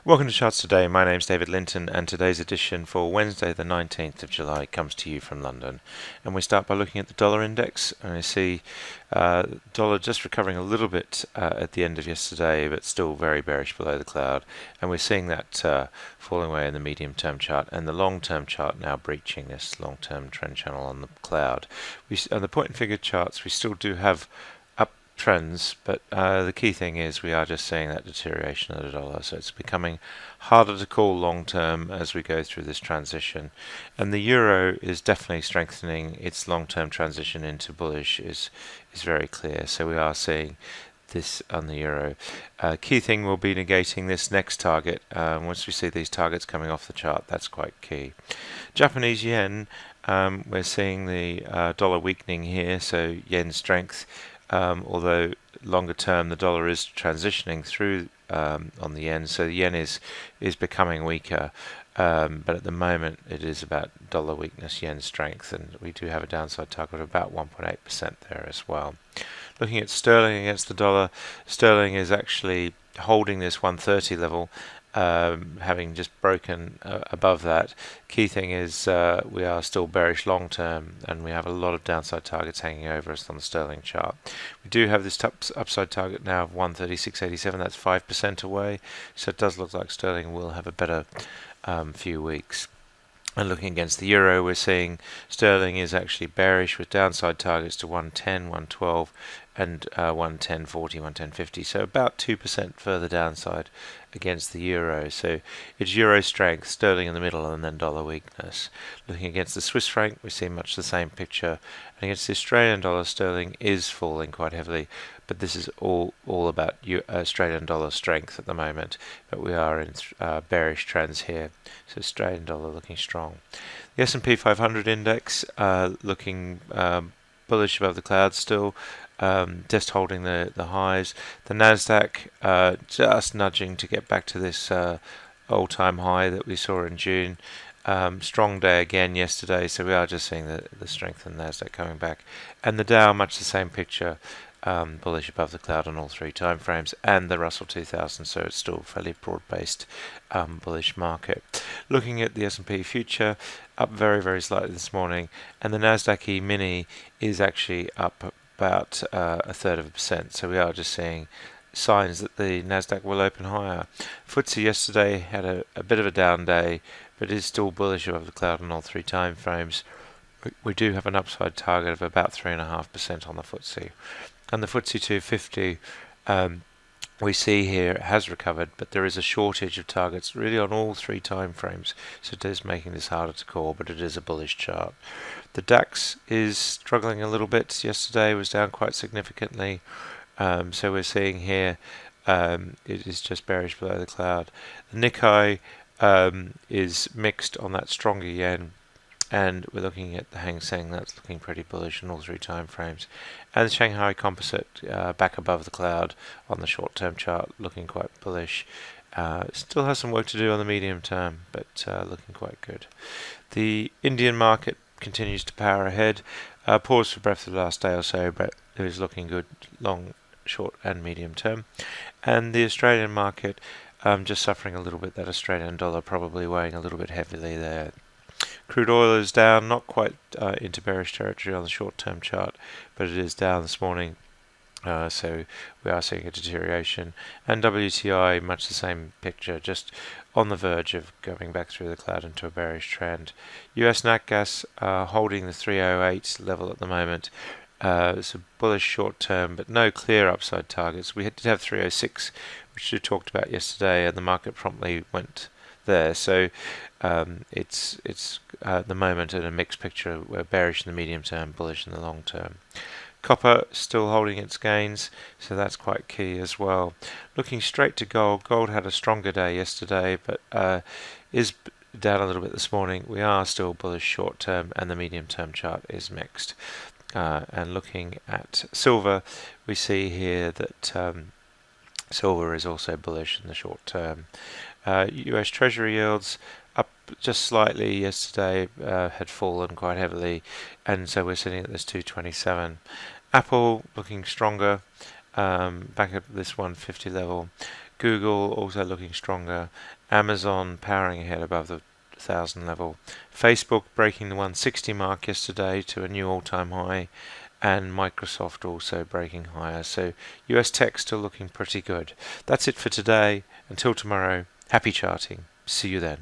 Welcome to Charts Today. My name's David Linton, and today's edition for Wednesday the 19th of July comes to you from London. And we start by looking at the dollar index, and I see dollar just recovering a little bit at the end of yesterday, but still very bearish below the cloud. And we're seeing that falling away in the medium-term chart, and the long-term chart now breaching this long-term trend channel on the cloud. On the point and figure charts, we still do have trends, but the key thing is we are just seeing that deterioration of the dollar, so it's becoming harder to call long term as we go through this transition. And the euro is definitely strengthening. Its long term transition into bullish is very clear, so we are seeing this on the euro. Key thing will be negating this next target. Once we see these targets coming off the chart, that's quite key. Japanese yen, we're seeing the dollar weakening here, so yen strength. Although longer term the dollar is transitioning through on the yen, so the yen is becoming weaker, but at the moment it is about dollar weakness, yen strength, and we do have a downside target of about 1.8% there as well. Looking at sterling against the dollar, sterling is actually holding this 130 level, having just broken above that. Key thing is we are still bearish long term, and we have a lot of downside targets hanging over us on the sterling chart. We do have this upside target now of 136.87. That's 5% away, so it does look like sterling will have a better few weeks. And looking against the euro, we're seeing sterling is actually bearish with downside targets to 110, 112, and 110.40, 110.50. So about 2% further downside against the euro. So it's euro strength, sterling in the middle, and then dollar weakness. Looking against the Swiss franc, we see much the same picture. And against the Australian dollar, sterling is falling quite heavily, but this is all about Australian dollar strength at the moment. But we are in bearish trends here, so Australian dollar looking strong. The S&P 500 index looking bullish above the clouds still, just holding the highs. The Nasdaq just nudging to get back to this all-time high that we saw in June. Strong day again yesterday, so we are just seeing the strength in Nasdaq coming back. And the Dow, much the same picture, bullish above the cloud on all three time frames, and the Russell 2000, so it's still fairly broad-based bullish market. Looking at the S&P future, up very, very slightly this morning, and the Nasdaq E-mini is actually up about 1/3%, so we are just seeing signs that the Nasdaq will open higher. FTSE yesterday had a bit of a down day, but is still bullish above the cloud on all three time frames. We do have an upside target of about 3.5% on the FTSE. And the FTSE 250, we see here it has recovered, but there is a shortage of targets really on all three time frames, so it is making this harder to call, but it is a bullish chart. The DAX is struggling a little bit. Yesterday was down quite significantly, so we're seeing here it is just bearish below the cloud. The Nikkei is mixed on that stronger yen, and we're looking at the Hang Seng, that's looking pretty bullish in all three time frames. And the Shanghai Composite back above the cloud on the short term chart, looking quite bullish. Still has some work to do on the medium term, but looking quite good. The Indian market continues to power ahead. Pause for breath for the last day or so, but it is looking good long, short and medium term. And the Australian market just suffering a little bit, that Australian dollar probably weighing a little bit heavily there. Crude oil is down, not quite into bearish territory on the short-term chart, but it is down this morning, so we are seeing a deterioration. And WTI, much the same picture, just on the verge of going back through the cloud into a bearish trend. US nat gas holding the 308 level at the moment. It's a bullish short-term, but no clear upside targets. We did have 306, which we talked about yesterday, and the market promptly went there. So it's at the moment in a mixed picture. We're bearish in the medium term, bullish in the long term. Copper still holding its gains, so that's quite key as well. Looking straight to gold, gold had a stronger day yesterday, but is down a little bit this morning. We are still bullish short term, and the medium term chart is mixed. And looking at silver, we see here that silver is also bullish in the short term. US Treasury yields up just slightly yesterday, had fallen quite heavily, and so we're sitting at this 227. Apple looking stronger, back at this 150 level. Google also looking stronger. Amazon powering ahead above the 1,000 level. Facebook breaking the 160 mark yesterday to a new all-time high, and Microsoft also breaking higher. So US tech still looking pretty good. That's it for today. Until tomorrow, happy charting. See you then.